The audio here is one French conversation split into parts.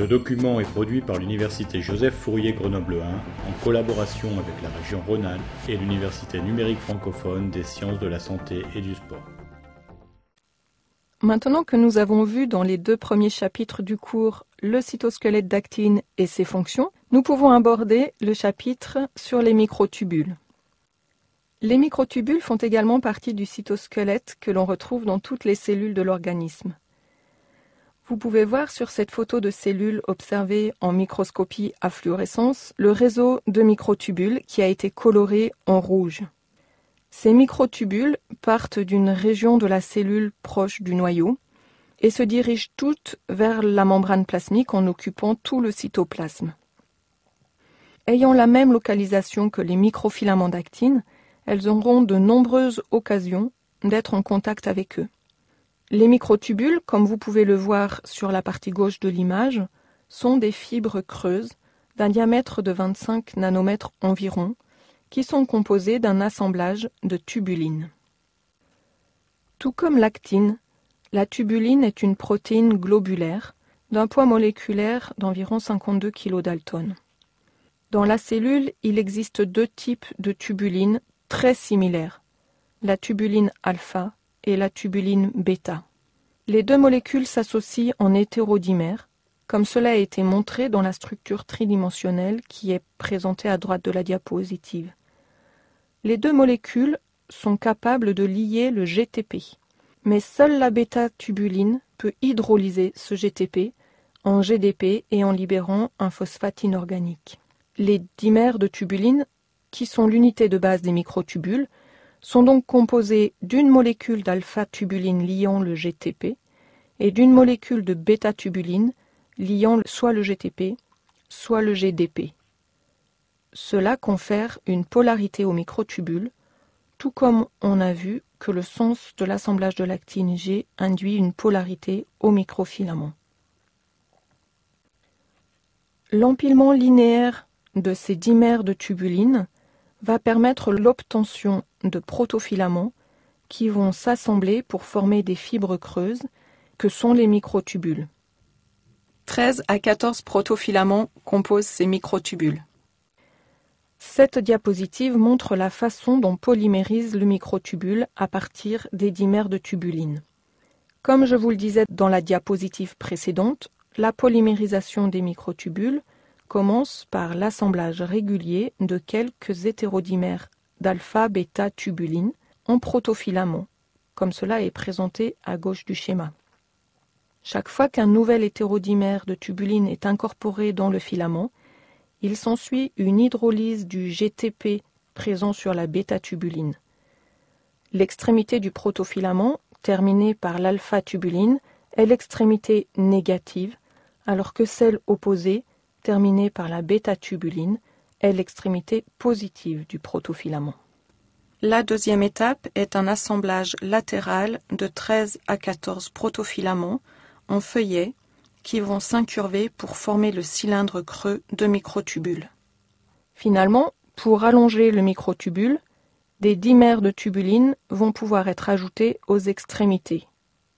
Ce document est produit par l'Université Joseph Fourier Grenoble 1 en collaboration avec la région Rhône-Alpes et l'Université numérique francophone des sciences de la santé et du sport. Maintenant que nous avons vu dans les 2 premiers chapitres du cours le cytosquelette d'actine et ses fonctions, nous pouvons aborder le chapitre sur les microtubules. Les microtubules font également partie du cytosquelette que l'on retrouve dans toutes les cellules de l'organisme. Vous pouvez voir sur cette photo de cellules observées en microscopie à fluorescence le réseau de microtubules qui a été coloré en rouge. Ces microtubules partent d'une région de la cellule proche du noyau et se dirigent toutes vers la membrane plasmique en occupant tout le cytoplasme. Ayant la même localisation que les microfilaments d'actine, elles auront de nombreuses occasions d'être en contact avec eux. Les microtubules, comme vous pouvez le voir sur la partie gauche de l'image, sont des fibres creuses d'un diamètre de 25 nanomètres environ, qui sont composées d'un assemblage de tubulines. Tout comme l'actine, la tubuline est une protéine globulaire d'un poids moléculaire d'environ 52 kDa. Dans la cellule, il existe 2 types de tubulines très similaires, la tubuline alpha et la tubuline bêta. Les 2 molécules s'associent en hétérodimères, comme cela a été montré dans la structure tridimensionnelle qui est présentée à droite de la diapositive. Les 2 molécules sont capables de lier le GTP, mais seule la bêta-tubuline peut hydrolyser ce GTP en GDP et en libérant un phosphate inorganique. Les dimères de tubuline, qui sont l'unité de base des microtubules, sont donc composés d'une molécule d'alpha-tubuline liant le GTP et d'une molécule de bêta-tubuline liant soit le GTP, soit le GDP. Cela confère une polarité aux microtubules, tout comme on a vu que le sens de l'assemblage de l'actine G induit une polarité aux microfilaments. L'empilement linéaire de ces dimères de tubuline va permettre l'obtention de protofilaments qui vont s'assembler pour former des fibres creuses que sont les microtubules. 13 à 14 protofilaments composent ces microtubules. Cette diapositive montre la façon dont polymérise le microtubule à partir des dimères de tubuline. Comme je vous le disais dans la diapositive précédente, la polymérisation des microtubules commence par l'assemblage régulier de quelques hétérodimères d'alpha-bêta-tubuline en protofilaments, comme cela est présenté à gauche du schéma. Chaque fois qu'un nouvel hétérodimère de tubuline est incorporé dans le filament, il s'ensuit une hydrolyse du GTP présent sur la bêta-tubuline. L'extrémité du protofilament, terminée par l'alpha-tubuline, est l'extrémité négative, alors que celle opposée, terminée par la bêta-tubuline, est l'extrémité positive du protofilament. La deuxième étape est un assemblage latéral de 13 à 14 protofilaments en feuillet qui vont s'incurver pour former le cylindre creux de microtubules. Finalement, pour allonger le microtubule, des dimères de tubuline vont pouvoir être ajoutés aux extrémités.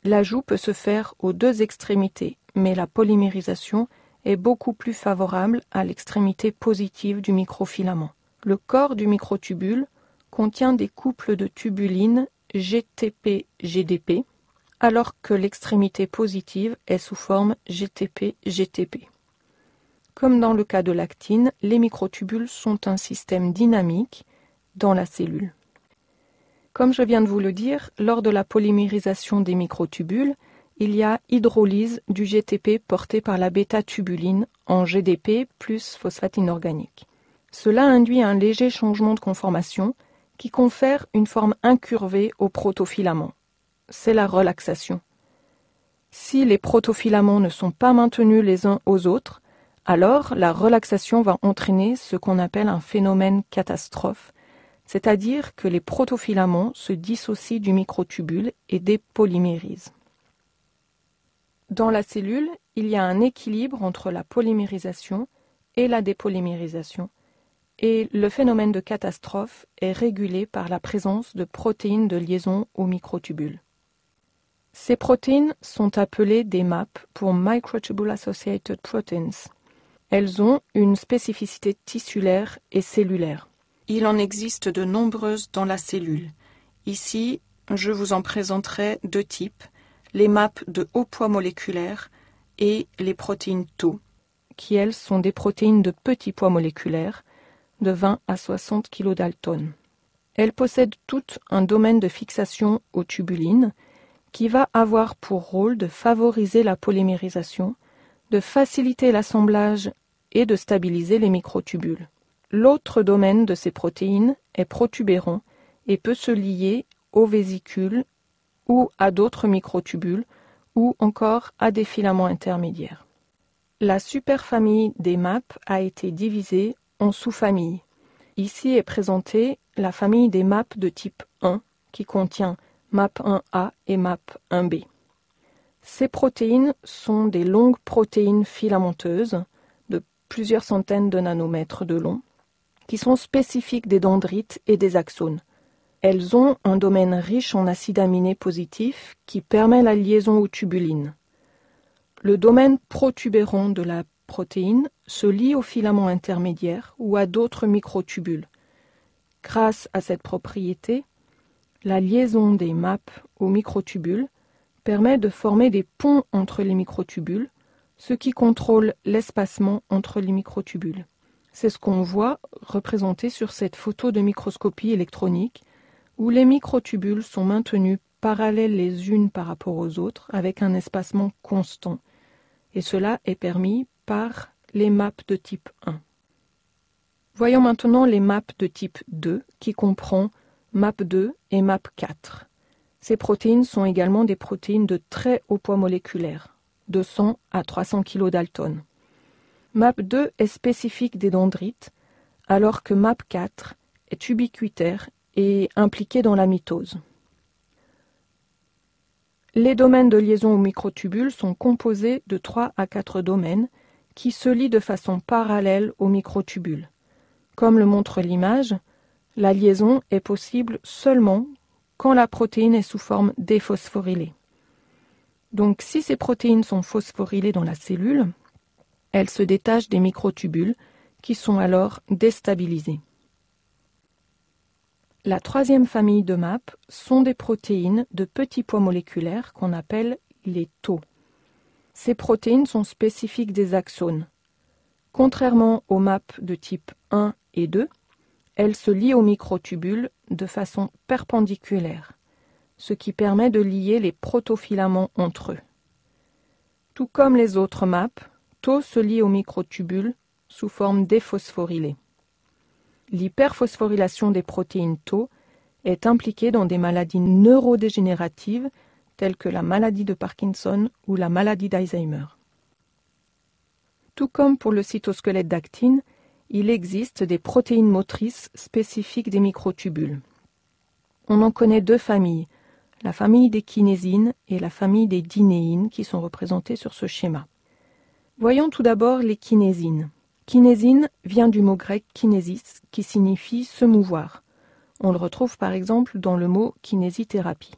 L'ajout peut se faire aux 2 extrémités, mais la polymérisation est beaucoup plus favorable à l'extrémité positive du microfilament. Le corps du microtubule contient des couples de tubuline GTP-GDP, alors que l'extrémité positive est sous forme GTP-GTP. Comme dans le cas de l'actine, les microtubules sont un système dynamique dans la cellule. Comme je viens de vous le dire, lors de la polymérisation des microtubules, il y a hydrolyse du GTP porté par la bêta-tubuline en GDP plus phosphate inorganique. Cela induit un léger changement de conformation qui confère une forme incurvée au protofilament. C'est la relaxation. Si les protofilaments ne sont pas maintenus les uns aux autres, alors la relaxation va entraîner ce qu'on appelle un phénomène catastrophe, c'est-à-dire que les protofilaments se dissocient du microtubule et dépolymérisent. Dans la cellule, il y a un équilibre entre la polymérisation et la dépolymérisation, et le phénomène de catastrophe est régulé par la présence de protéines de liaison au microtubule. Ces protéines sont appelées des MAP pour Microtubule Associated Proteins. Elles ont une spécificité tissulaire et cellulaire. Il en existe de nombreuses dans la cellule. Ici, je vous en présenterai deux types, les MAP de haut poids moléculaire et les protéines Tau, qui elles sont des protéines de petit poids moléculaire, de 20 à 60 kDa. Elles possèdent toutes un domaine de fixation aux tubulines qui va avoir pour rôle de favoriser la polymérisation, de faciliter l'assemblage et de stabiliser les microtubules. L'autre domaine de ces protéines est protubérant et peut se lier aux vésicules ou à d'autres microtubules ou encore à des filaments intermédiaires. La superfamille des MAP a été divisée en sous-familles. Ici est présentée la famille des MAP de type 1 qui contient MAP1A et MAP1B. Ces protéines sont des longues protéines filamenteuses de plusieurs centaines de nanomètres de long qui sont spécifiques des dendrites et des axones. Elles ont un domaine riche en acides aminés positifs qui permet la liaison aux tubulines. Le domaine protubérant de la protéine se lie aux filaments intermédiaires ou à d'autres microtubules. Grâce à cette propriété, la liaison des MAP aux microtubules permet de former des ponts entre les microtubules, ce qui contrôle l'espacement entre les microtubules. C'est ce qu'on voit représenté sur cette photo de microscopie électronique où les microtubules sont maintenus parallèles les unes par rapport aux autres avec un espacement constant. Et cela est permis par les MAP de type 1. Voyons maintenant les MAP de type 2 qui comprend MAP2 et MAP4. Ces protéines sont également des protéines de très haut poids moléculaire, de 100 à 300 kDa. MAP2 est spécifique des dendrites, alors que MAP4 est ubiquitaire et impliqué dans la mitose. Les domaines de liaison aux microtubules sont composés de 3 à 4 domaines qui se lient de façon parallèle aux microtubules. Comme le montre l'image, la liaison est possible seulement quand la protéine est sous forme déphosphorylée. Donc si ces protéines sont phosphorylées dans la cellule, elles se détachent des microtubules qui sont alors déstabilisés. La troisième famille de MAP sont des protéines de petit poids moléculaire qu'on appelle les Tau. Ces protéines sont spécifiques des axones. Contrairement aux MAP de type 1 et 2, elles se lient aux microtubules de façon perpendiculaire, ce qui permet de lier les protofilaments entre eux. Tout comme les autres MAP, Tau se lie aux microtubules sous forme déphosphorylée. L'hyperphosphorylation des protéines Tau est impliquée dans des maladies neurodégénératives telles que la maladie de Parkinson ou la maladie d'Alzheimer. Tout comme pour le cytosquelette d'actine, il existe des protéines motrices spécifiques des microtubules. On en connaît deux familles, la famille des kinésines et la famille des dynéines qui sont représentées sur ce schéma. Voyons tout d'abord les kinésines. Kinésine vient du mot grec kinésis qui signifie se mouvoir. On le retrouve par exemple dans le mot kinésithérapie.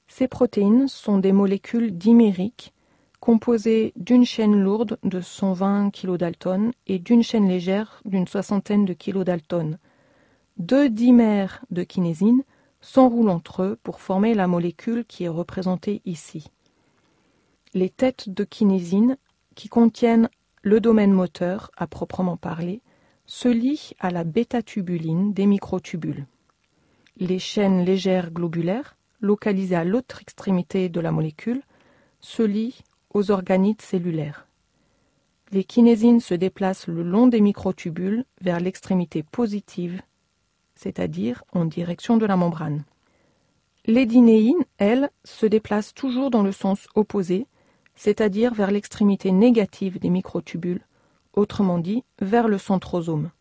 Ces protéines sont des molécules dimériques composées d'une chaîne lourde de 120 kDa et d'une chaîne légère d'une soixantaine de kDa. Deux dimères de kinésine s'enroulent entre eux pour former la molécule qui est représentée ici. Les têtes de kinésine, qui contiennent le domaine moteur à proprement parler, se lient à la bêta-tubuline des microtubules. Les chaînes légères globulaires, localisées à l'autre extrémité de la molécule, se lient aux organites cellulaires. Les kinésines se déplacent le long des microtubules vers l'extrémité positive, c'est-à-dire en direction de la membrane. Les dynéines, elles, se déplacent toujours dans le sens opposé, c'est-à-dire vers l'extrémité négative des microtubules, autrement dit vers le centrosome.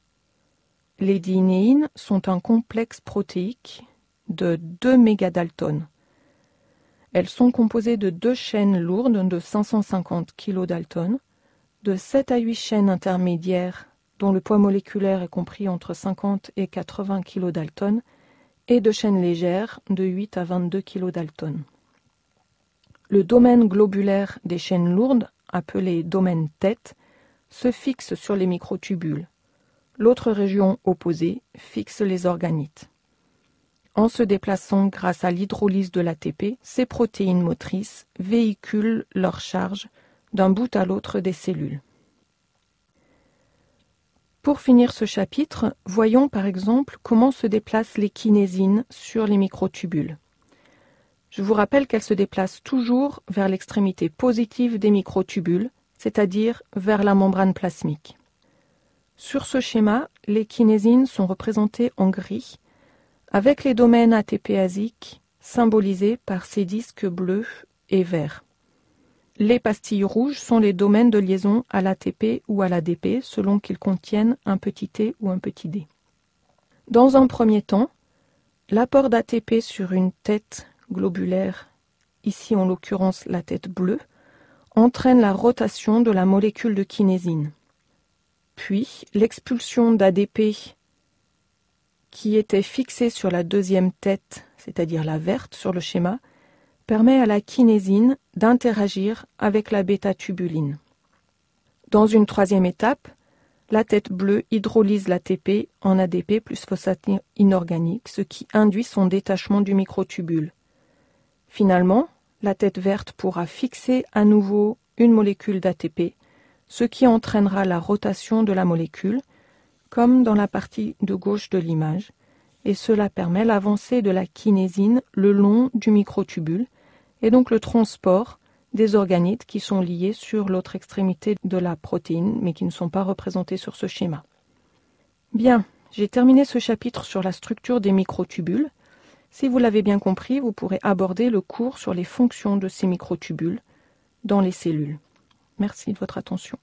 Les dynéines sont un complexe protéique de 2 mégadaltons. Elles sont composées de 2 chaînes lourdes de 550 kDa, de 7 à 8 chaînes intermédiaires dont le poids moléculaire est compris entre 50 et 80 kDa et de chaînes légères de 8 à 22 kDa. Le domaine globulaire des chaînes lourdes, appelé domaine tête, se fixe sur les microtubules. L'autre région opposée fixe les organites. En se déplaçant grâce à l'hydrolyse de l'ATP, ces protéines motrices véhiculent leur charge d'un bout à l'autre des cellules. Pour finir ce chapitre, voyons par exemple comment se déplacent les kinésines sur les microtubules. Je vous rappelle qu'elles se déplacent toujours vers l'extrémité positive des microtubules, c'est-à-dire vers la membrane plasmique. Sur ce schéma, les kinésines sont représentées en gris, avec les domaines ATP-asiques symbolisés par ces disques bleus et verts. Les pastilles rouges sont les domaines de liaison à l'ATP ou à l'ADP, selon qu'ils contiennent un petit t ou un petit d. Dans un premier temps, l'apport d'ATP sur une tête globulaire, ici en l'occurrence la tête bleue, entraîne la rotation de la molécule de kinésine. Puis, l'expulsion d'ADP qui était fixée sur la deuxième tête, c'est-à-dire la verte sur le schéma, permet à la kinésine d'interagir avec la bêta-tubuline. Dans une troisième étape, la tête bleue hydrolyse l'ATP en ADP plus phosphate inorganique, ce qui induit son détachement du microtubule. Finalement, la tête verte pourra fixer à nouveau une molécule d'ATP, ce qui entraînera la rotation de la molécule, comme dans la partie de gauche de l'image, et cela permet l'avancée de la kinésine le long du microtubule, et donc le transport des organites qui sont liés sur l'autre extrémité de la protéine, mais qui ne sont pas représentés sur ce schéma. Bien, j'ai terminé ce chapitre sur la structure des microtubules. Si vous l'avez bien compris, vous pourrez aborder le cours sur les fonctions de ces microtubules dans les cellules. Merci de votre attention.